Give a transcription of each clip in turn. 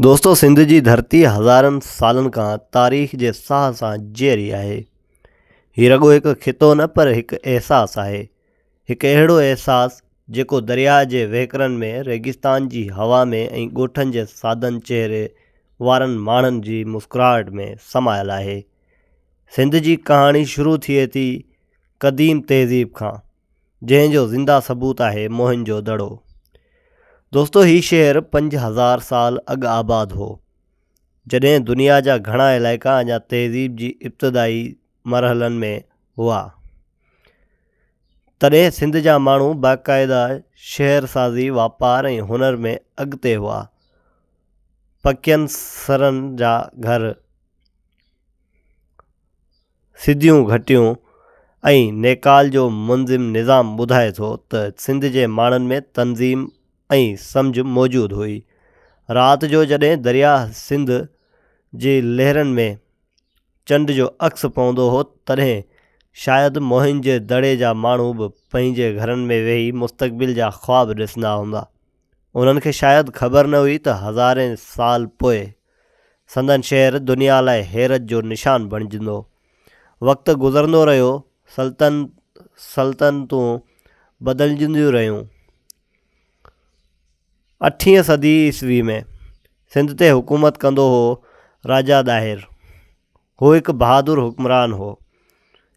दोस्तों, सिंध जी धरती हज़ारनि सालनि खां तारीख़ जे साह सां जीअरी आहे। हीउ रुॻो हिकु खितो न पर हिकु अहसासु आहे। हिकु अहिड़ो अहसासु जेको दरिया जे वहिकरनि में, रेगिस्तान जी हवा में ऐं ॻोठनि जे सादनि चहिरे वारनि माण्हुनि जी मुस्कुराहट में समायल आहे। सिंध जी कहाणी शुरू थिए थी क़दीम तहज़ीब खां, जंहिंजो ज़िंदा सबूत आहे मोहनजो दड़ो। दोस्तों, हीउ शहर 5000 साल अॻु आबाद हो, जॾहिं दुनिया जा घणा इलाइक़ा अञा तहज़ीब जी इब्तिदाई मरहलनि में हुआ। तॾहिं सिंध जा माण्हू बाक़ाइदा शहरसाज़ी, वापार ऐं हुनर में अॻिते हुआ। पकियनि सरनि जा घर, सिधियूं घटियूं ऐं नेकाल जो मुंज़िम निज़ाम ॿुधाए थो त सिंध जे माण्हुनि में तनज़ीम ऐं सम्झ मौजूदु हुई। राति जो जॾहिं दरिया सिंध जी लहरनि में चंड जो अक्स पवंदो हो, तॾहिं शायदि मोहिन जे दड़े जा माण्हू बि पंहिंजे घरनि में वेही मुस्तक़बिल जा ख़्वाब ॾिसंदा हूंदा। उन्हनि खे शायदि ख़बर न हुई त हज़ारे साल पोइ संदन शहर दुनिया लाइ हैरत जो निशान बणिजंदो। वक़्तु गुज़रंदो रहियो, सल्तनतूं बदिलजंदियूं रहियूं। 8वीं सदी ईस्वी में सिंध ते हुकूमत कंदो हो राजा दाहिर। हू हिकु बहादुर हुक्मरान हो,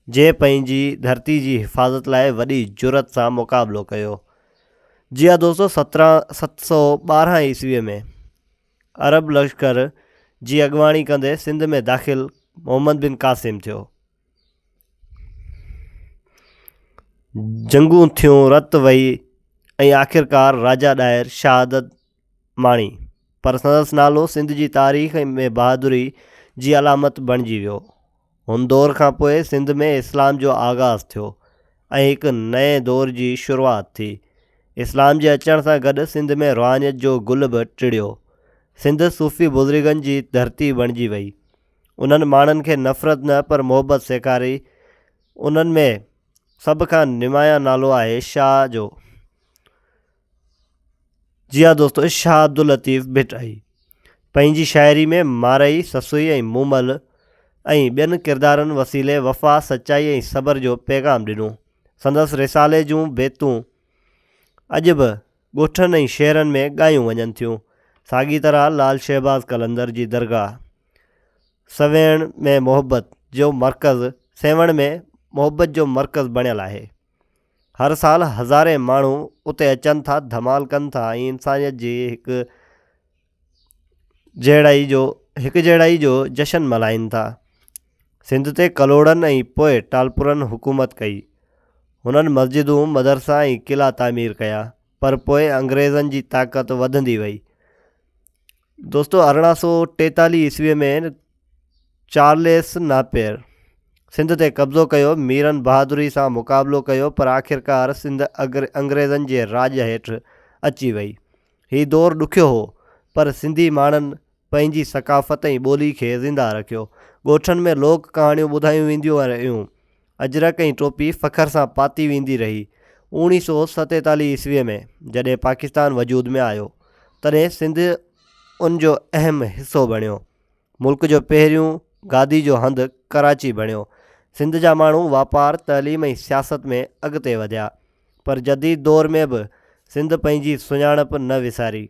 जंहिं पंहिंजी धरती जी हिफ़ाज़त लाइ वॾी जुरत सां मुक़ाबिलो कयो। जी हा दोस्तों, 712 ईस्वीअ में अरब लश्कर जी अॻुवाणी कंदे सिंध में दाख़िल मोहम्मद बिन क़ासिम थियो। जंगूं थियूं, रत वही ऐं आख़िरकार राजा ॾाहिर शहादत माणी, पर संदसि नालो सिंध जी तारीख़ में बहादुरी जी अलामत बणिजी वियो। हुन दौर खां पोइ सिंध में इस्लाम जो आगाज़ थियो ऐं हिकु नए दौर जी शुरूआति थी। इस्लाम जे अचण सां गॾु सिंध में रुहानियत जो गुल बि टिड़ियो। सिंध सूफ़ी बुज़ुर्गनि जी धरती बणिजी वई। उन्हनि माण्हुनि खे नफ़रत न पर मोहबत सेखारी। उन्हनि में सभ खां नुमाया नालो आहे शाह जो। जी हा दोस्तों, शाह अब्दुल लतीफ़ भिटई पंहिंजी शाइरी में मारई, ससुई ऐं मूमल ऐं ॿियनि किरदारनि वसीले वफ़ा, सचाई ऐं सब्र जो पैगाम ॾिनो। संदसि रिसाले जूं बेतूं अॼु बि ॻोठनि ऐं शहरनि में ॻायूं वञनि थियूं। साॻी तरह लाल शहबाज़ कलंदर जी दरगाह सेवण में मोहबत जो मर्कज़ बणियल आहे। हर साल हज़ारे माण्हू उते अचनि था, धमाल कनि था ऐं इंसानियत जी हिकु जहिड़ाई जो जशन मल्हाइनि था। सिंध ते कलोड़नि ऐं पोइ टालपुरनि हुकूमत कई। हुननि मस्जिदूं, मदरसा ऐं क़िला तामीर कया, पर पोइ अंग्रेज़नि जी ताक़त वधंदी वई। दोस्तों, 1843 ईस्वीअ में चार्लेस नापियर सिंध ते कब्ज़ो कयो। मीरनि बहादुरी सां मुक़ाबिलो कयो, पर आख़िरकार सिंध अंग्रेज़नि जे राज हेठि अची वई। हीउ दौरु ॾुखियो हो, पर सिंधी माण्हुनि पंहिंजी सक़ाफ़त ऐं ॿोली खे ज़िंदा रखियो। ॻोठनि में लोक कहाणियूं ॿुधायूं वेंदियूं रहियूं। अजरक ऐं टोपी फ़ख़्र सां पाती वेंदी रही। 1947 ईस्वीअ में जॾहिं पाकिस्तान वजूद में आयो, तॾहिं सिंध उन जो अहम हिसो बणियो। मुल्क जो पहिरियों गादी जो हंधु कराची बणियो। सिंध जा माण्हू वापार, तइलीम ऐं सियासत में अॻिते वधिया, पर जदीद दौर में बि सिंध पंहिंजी सुञाणप न विसारी।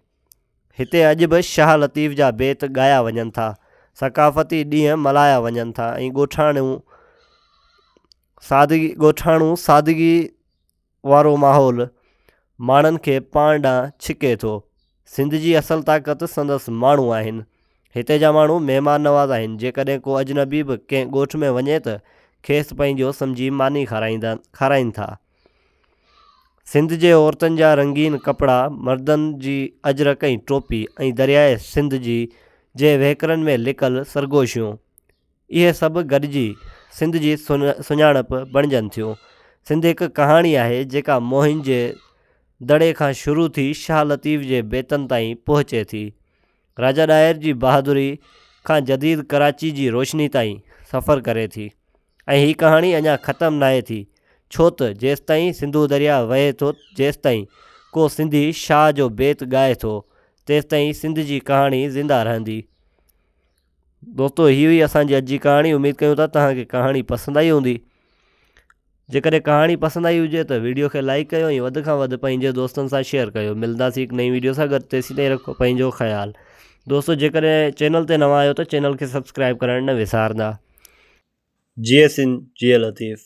हिते अॼु बि शाह लतीफ़ जा बेत ॻाया वञनि था, सक़ाफ़ती ॾींहं मल्हाया वञनि था ऐं ॻोठाणू सादगी वारो माहौल माण्हुनि खे पाण ॾांहुं छिके थो। सिंध जी असुलु ताक़त संदसि माण्हू आहिनि। हिते जा माण्हू महिमान नवाज़ आहिनि। जेकॾहिं को अजनबी बि कंहिं ॻोठ में वञे त खेसि पंहिंजो सम्झी मानी खाराइनि था। सिंध जे औरतुनि जा रंगीन कपिड़ा, मर्दनि जी अजरक ऐं टोपी ऐं दरियाए सिंध जी जे वहिकरनि में लिकल सरगोशियूं, इहे सभु गॾिजी सिंध जी सुञाणप बणिजनि थियूं। सिंध हिकु कहाणी आहे जेका मोहिन जे दड़े खां शुरू थी शाह लतीफ़ जे बेतनि ताईं पहुचे थी। राजा ॾाहिर जी बहादुरी खां जदीद कराची जी रोशनी ताईं सफ़र करे थी। ऐं हीअ कहाणी अञा ख़तमु नाहे थी, छो त जेसिताईं सिंधु दरिया वहे थो, जेसिताईं को सिंधी शाह जो बेत ॻाए थो, तेसिताईं सिंध जी कहाणी ज़िंदा रहंदी। दोस्तो, हीअ हुई असांजी अॼु जी कहाणी। उमेदु कयूं था तव्हांखे कहाणी पसंदि आई हूंदी। जेकॾहिं कहाणी पसंदि आई हुजे त वीडियो खे लाइक कयो ऐं वधि खां वधि पंहिंजे दोस्तनि सां शेयर कयो। मिलंदासीं हिकु नई वीडियो सां गॾु। तेसिताईं रखो पंहिंजो ख़्यालु। दोस्तो, जेकॾहिं चैनल ते नवां आहियो त चैनल खे सब्सक्राइब करणु न विसारंदा। जिए सिंध, जिए लतीफ़।